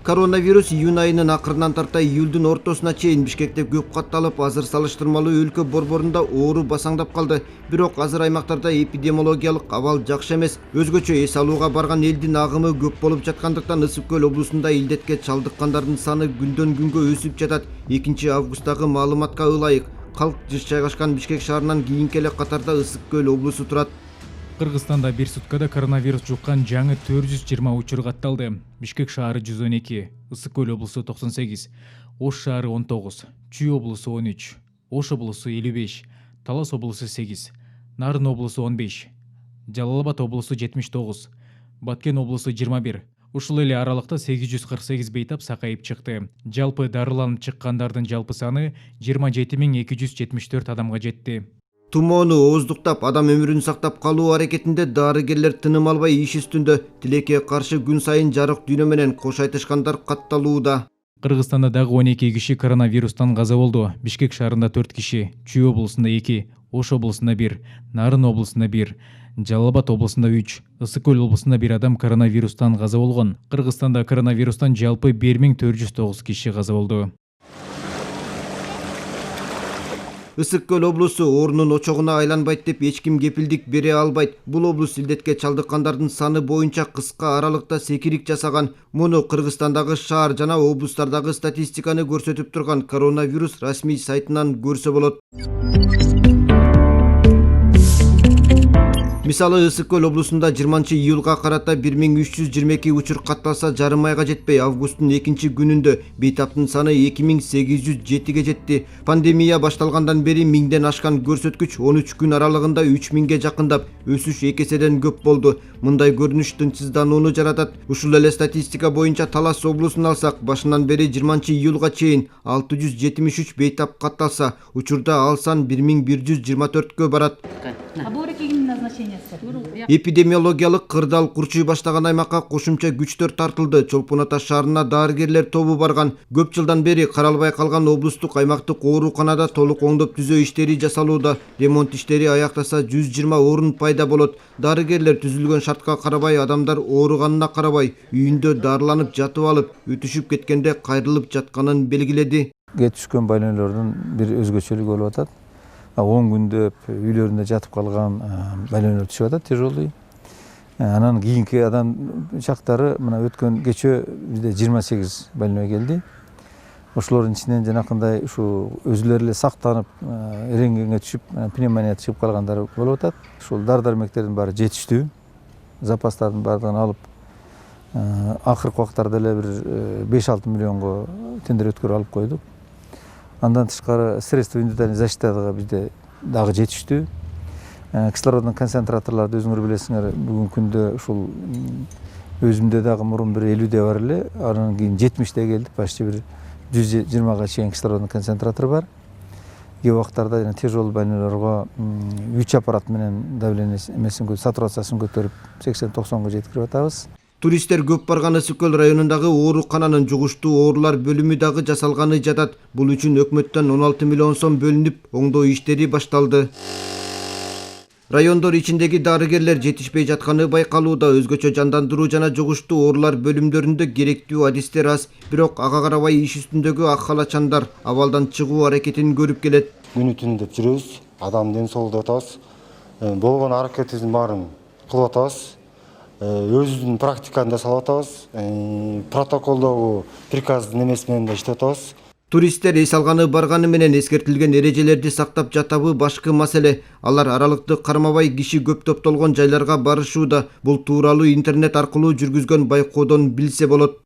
Коронавирус июнь айынын акырынан тарта июлдун ортосуна чейин Бишкекте көп катталып, азыр салыштырмалуу өлкө борборунда оору басаңдап калды. Бирок азыр аймактарда эпидемиологиялык абал жакшы эмес. Өзгөчө эс алууга барган элдин агымы көп болуп жаткандыктан Ысык көл облусунда илдетке чалдыккандардын саны күндөн күнгө өсүп жатат. 2 августтагы маалыматка ылайык, калк жыш жайгашкан Бишкек шаарынан кийинки эле катарда Ысык көл облусу турат. Кыргызстанда бир суткада коронавирус жуккан жаңы 420 учур катталды. Бишкек шаары 112, Ысык көл облусу 98, Ош шаары 19, Чүй облусу 13, Ош облусу 55, Талас облусу 8, Нарын облусу 15, Жалал Абад облусу 79, Баткен облусу 21. Ушул эле аралыкта 848 бейтап сакайып чыкты. Жалпы дарыланып чыккандардын жалпы саны 27274 адамга жетти. Тумоону ооздуктап, адам өмүрүн сактап калуу аракетинде дарыгерлер тыным албай иш үстүндө. Тилекке каршы күн сайын жарык дүйнө менен кош айтышкандар катталууда. Кыргызстанда дагы 12 киши коронавирустан каза болду. Бишкек шаарында 4 киши, Чүй облусунда 2, Ош облусунда 1, Нарын облусунда 1, Жалал Абад облусунда 3, Ысык көл облусунда 1 адам коронавирустан каза болгон. Кыргызстанда коронавирустан жалпы 1409 киши каза болду. Ысык көл облусу оорунун очогуна айланбайт деп эч ким кепилдик бере албайт. Бул облус илдетке чалдыккандардын саны боюнча кыска аралыкта секирик жасаган. Муну Кыргызстандагы шаар жана облустардагы статистиканы көрсөтүп турган коронавирус расмий сайтынан көрсө болот. Мисалы Ысык көл облусунда 20-июлга карата 1322 учур катталса, жарым айга жетпей августтун 2-күнүндө бейтаптын саны 2807ге жетти. Пандемия башталгандан бери 1000ден ашкан көрсөткүч 13 күн аралыгында 3000ге жакындап, өсүш 2 эседен көп болду. Мындай көрүнүш тынчсызданууну жаратат. Ушул эле статистика боюнча Талас облусун алсак, башынан бери 20-июлга чейин 673 бейтап катталса, учурда ал сан 1124кө барат. Эпидемиологиялык кырдаал курчуй баштаган аймакка кошумча күчтөр тартылды. Чолпон Ата шаарына дарыгерлер тобу барган. Көп жылдан бери каралбай калган облустук аймактык ооруканада толук оңдоп түзөө иштери жасалууда. Ремонт иштери аяктаса 120 орун пайда болот. Дарыгерлер түзүлгөн шартка карабай, адамдар ооруганына карабай, үйүндө дарыланып жатып алып, өтүшүп кеткенде кайрылып жатканын белгиледи. Кет түшкөн байлоолордун бир өзгөчөлүгү болуп атат. 10 күндөп үйлөрүндө жатып калган байлоолор түшүп атат, тяжелый. Анан кийинки адам чактары мына өткөн кечөө бизде 28 больной келди. Ошолордун ичинен жанакындай ушу өзүлөрү эле сактанып, рентгенге түшүп, пневмония чыгып калгандар болуп атат. Ушул дары-дармектердин баары жетиштүү. Запастардын баардыгын алып, акыркы убактарда эле бир 5-6 миллионго тендер өткөрүп алып койдук. Андан тышкары средства индивидуальной защиты бизде дагы жетиштүү. Кислородный концентраторларды өзүңөр билесиңер, бүгүнкү күндө ушул өзүмдө дагы мурун бир 50 бар эле, анан кийин 70 келдик, почти бир 120га чейин кислородный концентратор бар. Кээ убактарда тяжелый больнойлорго 3 аппарат менен давление сатурациясын көтөрүп 80-90га жеткирип атабыз. Туристтер көп барган Ысык көл районундагы оорукананын жугуштуу оорулар бөлүмү дагы жасалганы жатат. Бул үчүн өкмөттөн 16 миллион сом бөлүнүп, оңдоо иштери башталды. Райондор ичиндеги дарыгерлер жетишпей жатканы байкалууда. Өзгөчө жандандыруу жана жугуштуу оорулар бөлүмдөрүндө керектүү адистер аз. Бирок ага карабай иш үстүндөгү ак халачандар абалдан чыгуу аракетин көрүп келет. Күнү түнү деп жүрөбүз, адам ден соолугун атабыз. Болгон аракетибиздин баарын кылып атабыз. Өзүнүн практиканы да салып атабыз. Протоколдогу приказдын эмеси менен да иштеп атабыз. Туристтер эс алганы барганы менен эскертилген эрежелерди сактап жатабы башкы маселе. Алар аралыкты кармабай киши көп топтолгон жайларга барышууда. Бул тууралуу интернет аркылуу жүргүзгөн байкоодон билсе болот.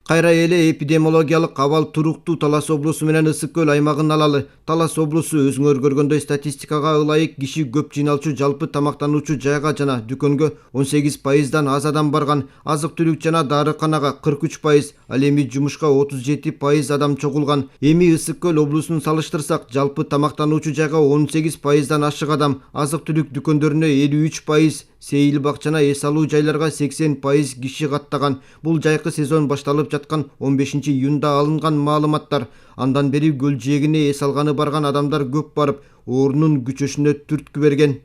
Кайра эле эпидемиологиялык абал туруктуу Талас облусу менен Ысык көл аймагын алалы. Талас облусу өзүңөр көргөндөй статистикага ылайык киши көп жыйналчу жалпы тамактануучу жайга жана дүкөнгө 18%дан аз адам барган. Азык-түлүк жана дарыканага 43%, ал эми жумушка 37% адам чогулган. Эми Ысык көл облусун салыштырсак, жалпы тамактануучу жайга 18%дан ашык адам, азык-түлүк дүкөндөрүнө 53%, сейил бакчана эс алуу жайларга 80% киши каттаган. Бул жайкы сезон башталып жаткан 15-июнда алынган маалыматтар. Андан бери көл жээгине эс алганы барган адамдар көп барып, оорунун күчөшүнө түрткү берген.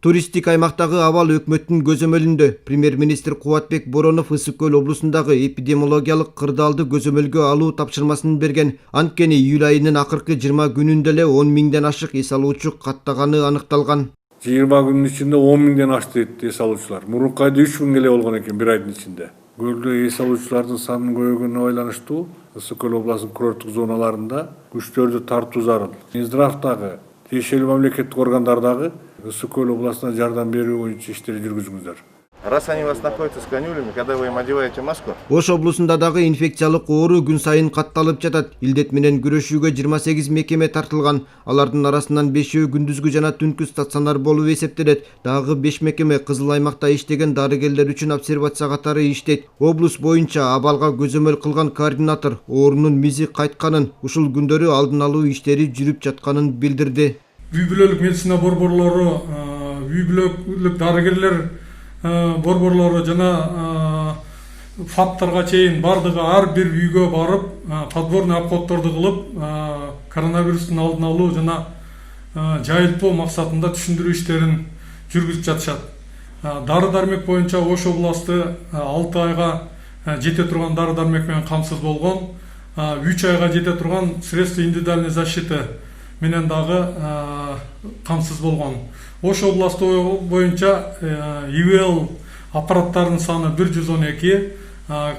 Туристтик аймактагы абал өкмөттүн көзөмөлүндө. Премьер-министр Кубатбек Боронов Ысык көл облусундагы эпидемиологиялык кырдаалды көзөмөлгө алуу тапшырмасын берген. Анткени июль айынын акыркы 20 күнүндө эле 10 миңден ашык эс алуучу каттаганы анықталған. 20 күнүн ичинде 10 миңден ашты эс алуучулар. Мурунку айда 3 миң эле болгон экен бир айдын ичинде. Көлдө эс алуучулардын санынын көбөйгөнүнө байланыштуу Ысык көл областынын курорттук зоналарында күчтөрдү тартуу зарыл. Минздравдагы, тиешелүү мамлекеттик органдардагы Ысык көл областына жардам берүү боюнча иштер жүргүзүңүздөр. Раз они у вас находятся с канюлями, когда вы им одеваете маску? Ош облусунда дагы инфекциялык оору күн сайын катталып жатат. Илдет менен күрөшүүгө 28 мекеме тартылган. Алардын арасынан 5өө күндүзгү жана түнкү стационар болуп эсептелет. Дагы 5 мекеме кызыл аймакта иштеген дарыгерлер үчүн обсервация катары иштейт. Облус боюнча абалга көзөмөл кылган координатор оорунун мизи кайтканын, ушул күндөрү алдын алуу иштери жүрүп жатканын билдирди. Үй бүлөлүк медицина борборлору, үй бүлөлүк дарыгерлер борборлору жана фаттарга чейин бардыгы ар бир үйгө барып, подборный обходторду кылып, коронавирустун алдын алуу жана жайылтпоо максатында түшүндүрүү иштерин жүргүзүп жатышат. Дары дармек боюнча Ош областы 6 айга жете турган дары дармек менен камсыз болгон, 3 айга жете турган средства индивидуальной защиты менен дагы камсыз болгон. Ош областы боюнча ИВЛ аппараттарынын саны 112,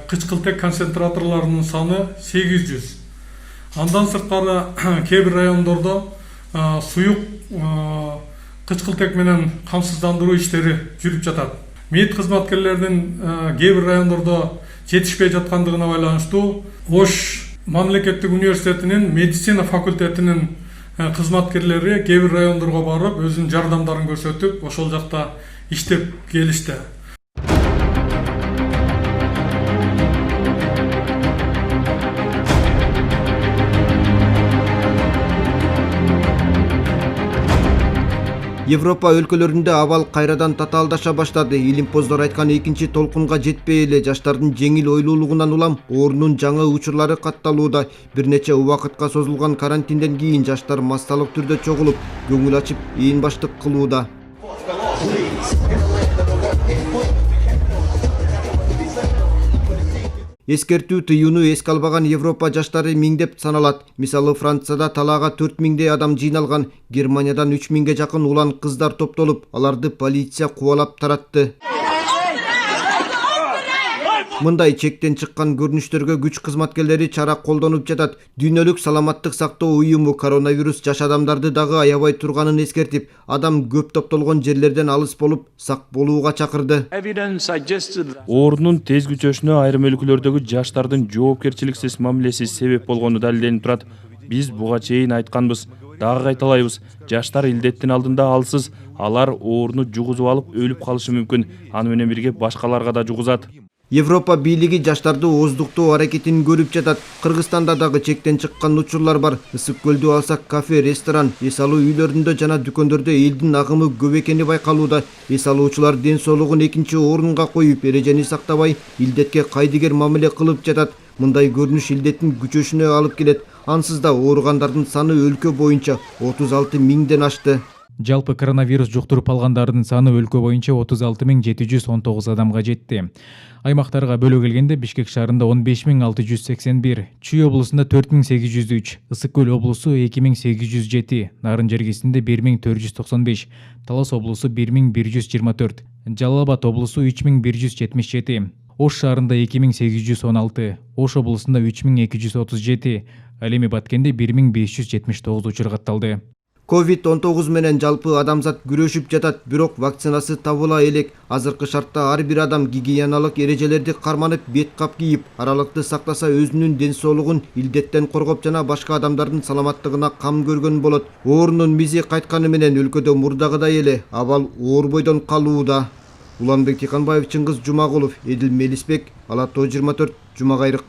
кычкылтек концентраторлорунун саны 800. Андан сырткары кээ бир райондордо суюк кычкылтек менен камсыздандыруу иштери жүрүп жатат. Мед кызматкерлердин кээ бир райондордо жетишпей жаткандыгына байланыштуу Ош мамлекеттик университетинин медицина факультетинин кызматкерлери кээ бир райондорго барып, өзүнүн жардамдарын көрсөтүп, ошол жакта иштеп келишти. Европа өлкөлөрүндө абал кайрадан татаалдаша баштады. Илимпоздор айткан экинчи толкунга жетпей эле жаштардын жеңил ойлуулугунан улам оорунун жаңы учурлары катталууда. Бир нече убакытка созулган карантинден кийин жаштар массалык түрдө чогулуп, көңүл ачып, ээн баштык кылууда. Эскертүү тыюуну эске албаган Европа жаштары миңдеп саналат. Мисалы Францияда талаага 4 миңдей адам жыйналган. Германиядан 3 миңге жакын улан кыздар топтолуп, аларды полиция кубалап таратты. Мындай чектен чыккан көрүнүштөргө күч кызматкерлери чара колдонуп жатат. Дүйнөлүк саламаттык сактоо уюму коронавирус жаш адамдарды дагы аябай турганын эскертип, адам көп топтолгон жерлерден алыс болуп, сак болууга чакырды. Оорунун тез күчөшүнө айрым өлкөлөрдөгү жаштардын жоопкерчиликсиз мамилеси себеп болгону далилденип турат. Биз буга чейин айтканбыз, дагы кайталайбыз. Жаштар илдеттин алдында алсыз, алар ооруну жугузуп алып өлүп калышы мүмкүн. Аны менен бирге башкаларга да жугузат. Европа бийлиги жаштарды ооздуктоо аракетин көрүп жатат. Кыргызстанда дагы чектен чыккан учурлар бар. Ысык көлдү алсак, кафе, ресторан, эс алуу үйлөрүндө жана дүкөндөрдө элдин агымы көп экени байкалууда. Эс алуучулар ден соолугун экинчи орунга коюп, эрежени сактабай, илдетке кайдыгер мамиле кылып жатат. Мындай көрүнүш илдеттин күчөшүнө алып келет. Ансыз да ооругандардын саны өлкө боюнча 36 миңден ашты. Жалпы коронавирус жуктуруп алгандардын саны өлкө боюнча 36.719 адамга жетти. Аймактарга бөлө келгенде Бишкек шаарында 15.681, Чүй облусунда 4.803, Ысык көл облусу 2.807, Нарын жергесинде 1.495, Талас облусу 1.124, Жалал Абад облусу 3.177, Ош шаарында 2.816, Ош облусунда 3.237, ал эми Баткенде 1.579 учур катталды. COVID-19 менен жалпы адамзат күрөшүп жатат, бирок вакцинасы табыла элек. Азыркы шартта ар бир адам гигиеналык эрежелерди карманып, бет кап кийип, аралыкты сактаса өзүнүн ден соолугун илдеттен коргоп жана башка адамдардын саламаттыгына кам көргөн болот. Оорунун мизи кайтканы менен өлкөдө мурдагыдай эле абал оорбойдон калууда. Уланбек Тиканбаев, Чыңгыз Жумагулов, Эдил Мелисбек, Ала Тоо 24, Жума Кайрык.